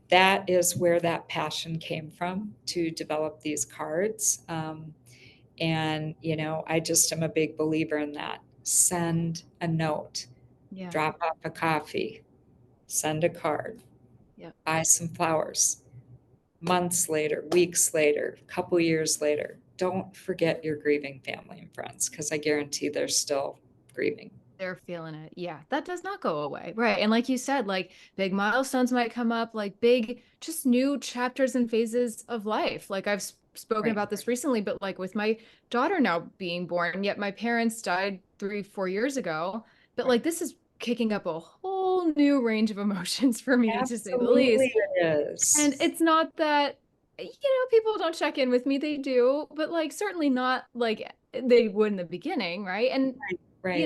that is where that passion came from to develop these cards. And, I just am a big believer in that. Send a note, Yeah. drop off a coffee, send a card, Yep. buy some flowers. Months later, weeks later, couple years later, don't forget your grieving family and friends because I guarantee they're still grieving. They're feeling it. Yeah, that does not go away. Right. And like you said, like big milestones might come up, like big, just new chapters and phases of life. Like I've spoken Right. about this recently, but like with my daughter now being born, yet my parents died 3, 4 years ago. But Right. like this is kicking up a whole new range of emotions for me, to say the least. Absolutely it And is. it's not that, people don't check in with me. They do, but like certainly not like they would in the beginning. Right. And Right. Right.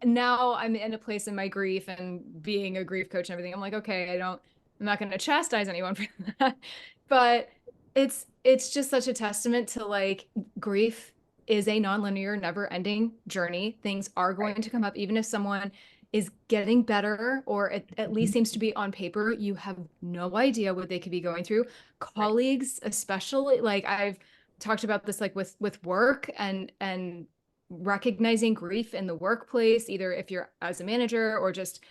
now I'm in a place in my grief and being a grief coach and everything. I'm like, okay, I'm not going to chastise anyone for that. But it's just such a testament to like grief is a nonlinear, never ending journey. Things are Right. going to come up, even if someone is getting better or at least Mhm. seems to be on paper, you have no idea what they could be going through. Right. Colleagues, especially, like I've talked about this like with work and recognizing grief in the workplace, either if you're as a manager or just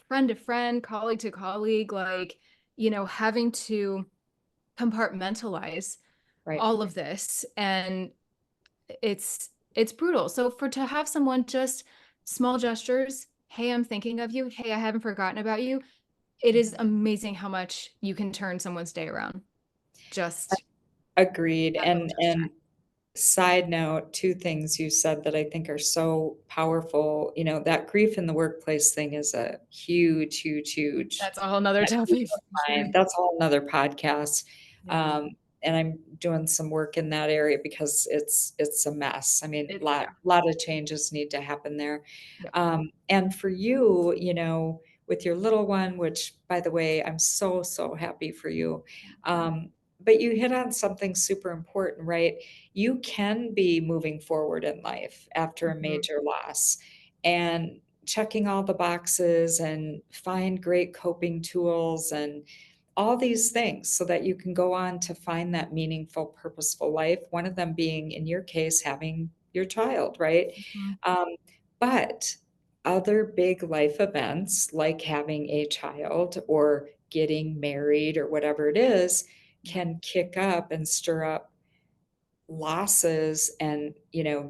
friend to friend, colleague to colleague, like, having to compartmentalize Right. all of this. And it's brutal. So for to have someone just small gestures, hey, I'm thinking of you, hey, I haven't forgotten about you. It is Mhm. amazing how much you can turn someone's day around. Just Agreed. That little touch time. And side note, two things you said that I think are so powerful. That grief in the workplace thing is a huge, huge, huge That's a whole nother pet peeve topic of for sure. mine. That's a whole another podcast. Yeah. Um, and I'm doing some work in that area because it's a mess. I mean, Yeah. lot of changes need to happen there. Yep. And for you, with your little one, which by the way, I'm so, so happy for you. But you hit on something super important, right? You can be moving forward in life after a Mhm. major loss and checking all the boxes and find great coping tools and all these things so that you can go on to find that meaningful, purposeful life. One of them being, in your case, having your child, right? Mhm. Um, but other big life events like having a child or getting married or whatever it is Yeah. can kick up and stir up losses and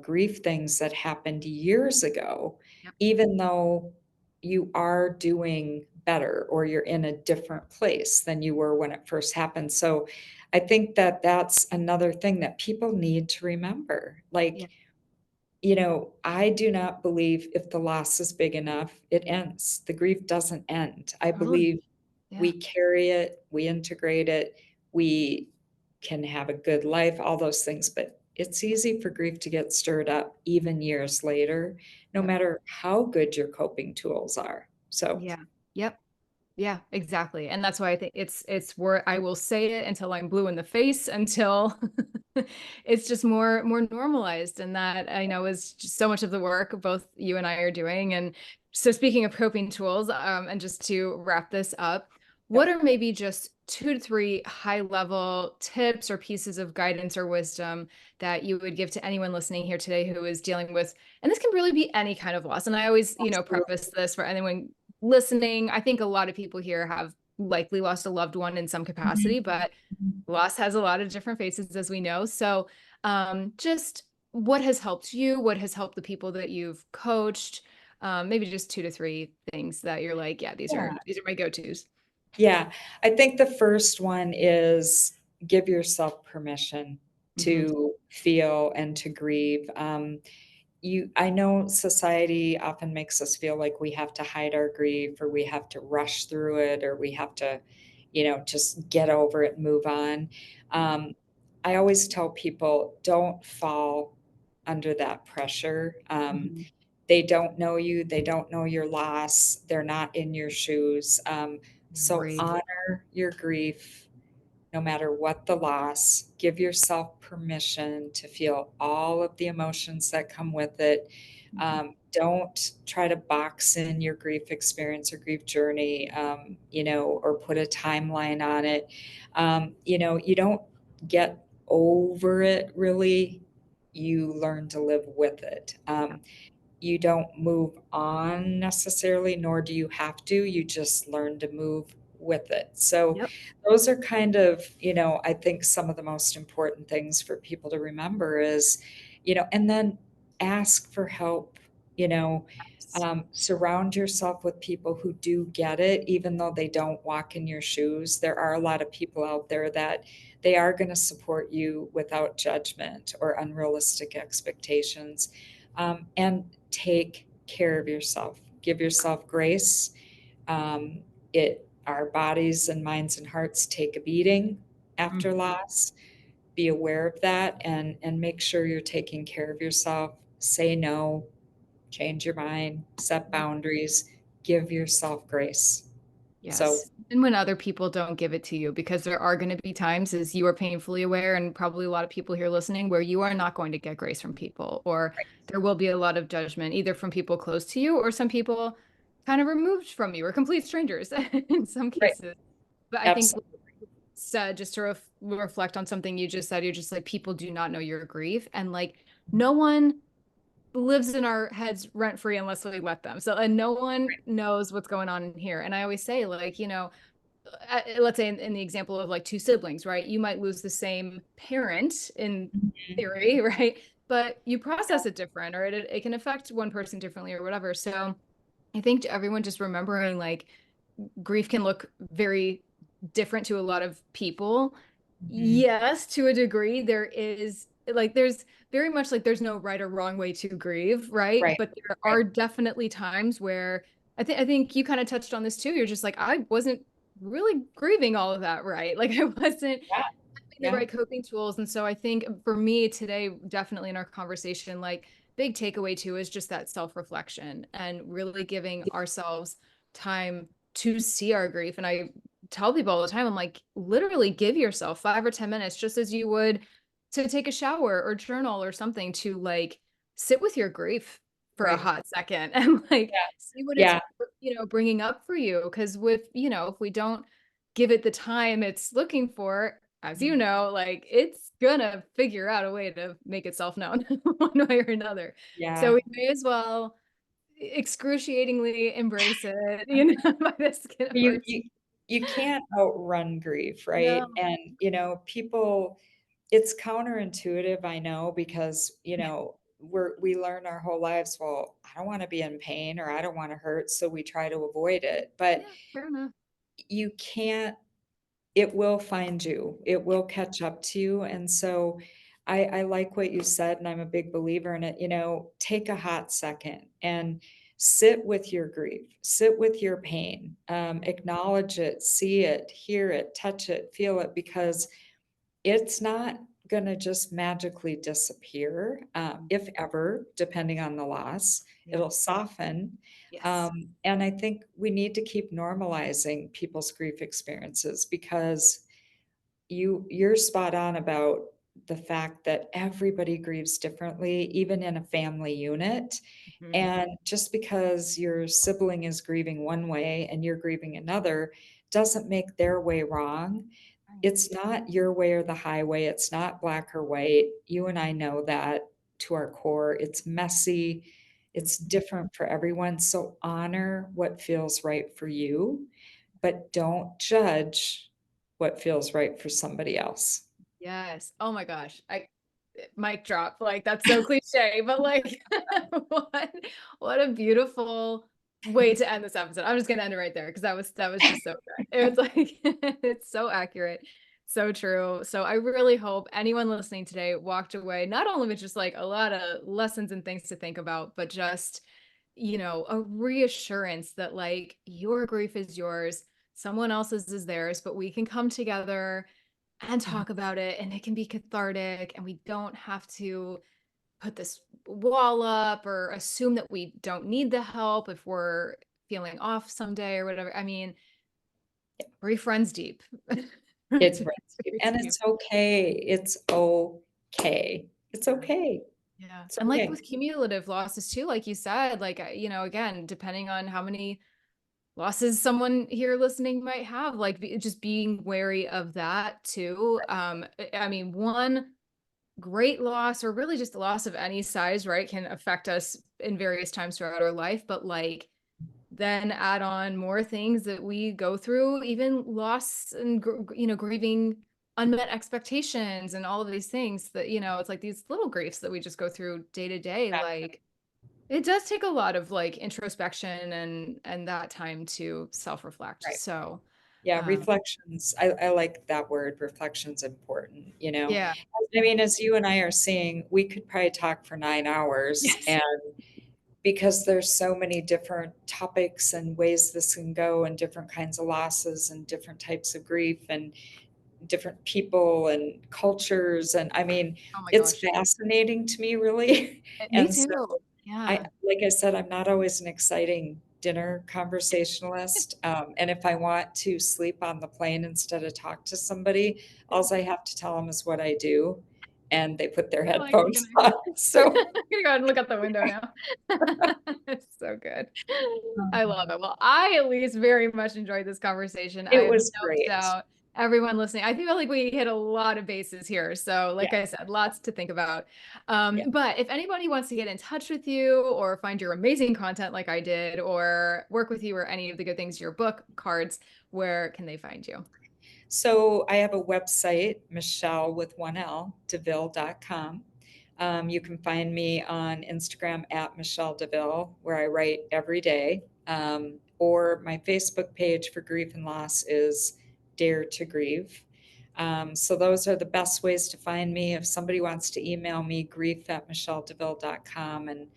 grief things that happened years ago, Yep. even though you are doing better or you're in a different place than you were when it first happened. So I think that that's another thing that people need to remember. Yeah. Like, I do not believe if the loss is big enough, it ends. The grief doesn't end. I Totally. believe Yeah. we carry it, we integrate it, we can have a good life, all those things. But it's easy for grief to get stirred up even years later, no Yep. matter how good your coping tools are. So, Yeah. Yep. Yeah, exactly. And that's why I think it's where I will say it until I'm blue in the face, until it's just more normalized. And that I know is just so much of the work both you and I are doing. And so speaking of coping tools, and just to wrap this up, what yep. are maybe just 2 to 3 high level tips or pieces of guidance or wisdom that you would give to anyone listening here today who is dealing with, and this can really be any kind of loss. And I always, Absolutely. preface this for anyone listening. I think a lot of people here have likely lost a loved one in some Mhm. capacity, but Mhm. loss has a lot of different faces, as we know. So, just what has helped you? What has helped the people that you've coached? Maybe just 2 to 3 things that you're like, yeah, Yeah. these are my go-tos. Yeah. I think the first one is give yourself permission Hmm. to feel and to grieve. I know society often makes us feel like we have to hide our grief or we have to rush through it or we have to, just get over it and move on. Um, I always tell people don't fall under that pressure. Hmm. They don't know you, they don't know your loss, they're not in your shoes. So Right. honor your grief no matter what the loss. Give yourself permission to feel all of the emotions that come with it. Don't try to box in your grief experience or grief journey, or put a timeline on it. You don't get over it really. You learn to live with it. You don't move on necessarily, nor do you have to. You just learn to move with it. So, Yep. those are kind of, I think some of the most important things for people to remember is, and then ask for help, you know, surround yourself with people who do get it, even though they don't walk in your shoes. There are a lot of people out there that they are going to support you without judgment or unrealistic expectations. And take care of yourself. Give yourself grace. Our bodies and minds and hearts take a beating after Mhm. loss. Be aware of that and make sure you're taking care of yourself. Say no, change your mind, set boundaries, give yourself grace. So, Yes. And when other people don't give it to you, because there are going to be times, as you are painfully aware, and probably a lot of people here listening, where you are not going to get grace from people, or right, there will be a lot of judgment, either from people close to you or some people kind of removed from you, or complete strangers in some right, cases. But I think, absolutely, said, just to reflect on something you just said, you're just like, people do not know your grief. And like, no one lives in our heads rent free unless we let them. So, and no one knows what's going on in here. And I always say, like, let's say in the example of like two siblings, right? You might lose the same parent in Mhm. theory, right? But you process it different, or it can affect one person differently or whatever. So I think to everyone just remembering like grief can look very different to a lot of people. Mhm. Yes, to a degree, there's very much like there's no right or wrong way to grieve, right? Right, But there right. are definitely times where I think you kind of touched on this too. You're just like, I wasn't really grieving all of that, right? Like I wasn't Yeah, the yeah. right coping tools. And so I think for me today, definitely in our conversation, like big takeaway too is just that self-reflection and really giving ourselves time to see our grief. And I tell people all the time, I'm like, literally give yourself 5 or 10 minutes, just as you would to take a shower or journal or something, to like sit with your grief for a Right. hot second and like Yeah. see what it's, Yeah. bringing up for you. Because if we don't give it the time it's looking for, as you Mhm. know, like it's gonna figure out a way to make itself known one way or another. So Yeah. we may as well excruciatingly embrace it, by the skin of our You teeth. you you can't outrun grief, right? No. And, people it's counterintuitive, I know, because, Yeah, we learn our whole lives, well, I don't wanna be in pain or I don't wanna hurt, so we try to avoid it. But yeah, fair enough. you can't it will find you. It Yeah. will catch up to you, and so I like what you said, and I'm a big believer in it, take a hot second and sit with your grief, sit with your pain, acknowledge it, see it, hear it, touch it, feel it, because it's not gonna just magically disappear, if ever, depending on the loss. Yeah. It'll soften, Yes. and I think we need to keep normalizing people's grief experiences because you're spot on about the fact that everybody grieves differently, even in a family unit, Mhm. and just because your sibling is grieving one way and you're grieving another doesn't make their way wrong. Right. It's not your way or the highway, it's not black or white. You and I know that to our core. It's messy, it's Mhm. different for everyone, so honor what feels right for you, but don't judge what feels right for somebody else. Yes. Oh my gosh. I mic drop. Like that's so cliche, but like what a beautiful way to end this episode. I'm just gonna end it right there because that was just so good. It was like it's so accurate, so true. So I really hope anyone listening today walked away not only with just like a lot of lessons and things to think about, but just a reassurance that like your grief is yours, someone else's is theirs, but we can come together and talk about it and it can be cathartic and we don't have to put this wall up or assume that we don't need the help if we're feeling off someday or whatever. I mean, grief runs deep. It Runs runs deep, very and deep. it's okay. It's okay. It's Yeah. okay. Yeah. It's And like okay. with cumulative losses too, like you said, like, again, depending on how many losses someone here listening might have, like just being wary of that too. I mean, one great loss or really just a loss of any size, right, can affect us in various times throughout our life. But like then add on more things that we go through, even loss and grieving unmet expectations and all of these things that it's like these little griefs that we just go through day to day. Exactly. Like it does take a lot of like introspection and that time to self-reflect. Right. So Yeah, um reflections. I like that word. Reflection's important, you know? yeah. I Yeah. mean, as you and I are seeing, we could probably talk for 9 hours, Yes. and because there's so many different topics and ways this can go and different kinds of losses and different types of grief and different people and cultures, and I mean, Oh my it's gosh. fascinating to me, really. Me And so too. I Yeah. like I said, I'm not always an exciting dinner conversationalist, and if I want to sleep on the plane instead of talk to somebody, alls I have to tell them is what I do, and they put their You're like, I'm headphones gonna on, so I'm gonna go ahead and look out the window now. It's so good. I love Mhm. it. Well, I at least very much enjoyed this conversation. I It have was no great. doubt everyone listening. I feel like we hit a lot of bases here. So, Yeah, like I said, lots to think about. yeah. But if anybody wants to get in touch with you or find your amazing content like I did, or work with you or any of the good things, your book, cards, where can they find you? So I have a website, Michelle with one L, DeVille.com. You can find me on Instagram at Michele DeVille, where I write every day. Or my Facebook page for grief and loss is Dare to Grieve. So those are the best ways to find me. If somebody wants to email me, grief@micheledeville.com. And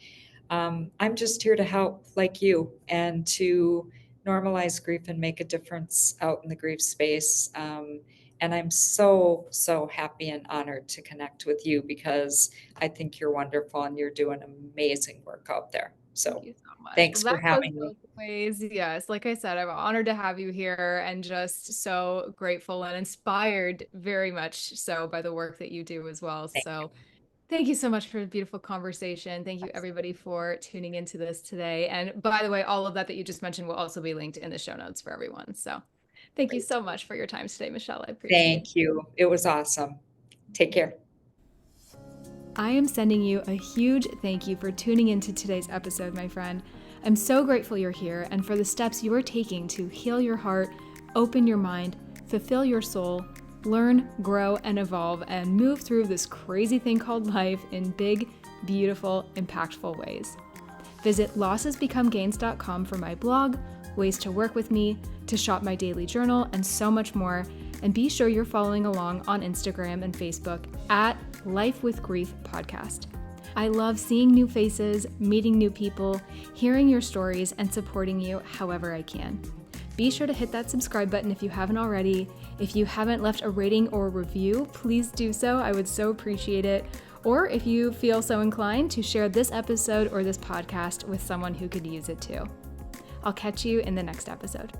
I'm just here to help, like you, and to normalize grief and make a difference out in the grief space. And I'm so, so happy and honored to connect with you, because I think you're wonderful and you're doing amazing work out there. Thank So you so much. thanks Well, for that goes having me. both ways. Yes, like I said, I'm honored to have you here and just so grateful and inspired very much so by the work that you do as well. Thank you. So thank you so much for a beautiful conversation. Thank you everybody for tuning into this today. And by the way, all of that you just mentioned will also be linked in the show notes for everyone. So thank you Great. so much for your time today, Michele. I appreciate it. Thank you. It was awesome. Take care. I am sending you a huge thank you for tuning into today's episode, my friend. I'm so grateful you're here and for the steps you are taking to heal your heart, open your mind, fulfill your soul, learn, grow, and evolve, and move through this crazy thing called life in big, beautiful, impactful ways. Visit lossesbecomegains.com for my blog, ways to work with me, to shop my daily journal, and so much more. And be sure you're following along on Instagram and Facebook at Life with Grief Podcast. I love seeing new faces, meeting new people, hearing your stories, and supporting you however I can. Be sure to hit that subscribe button if you haven't already. If you haven't left a rating or review, please do so. I would so appreciate it. Or if you feel so inclined, to share this episode or this podcast with someone who could use it too. I'll catch you in the next episode.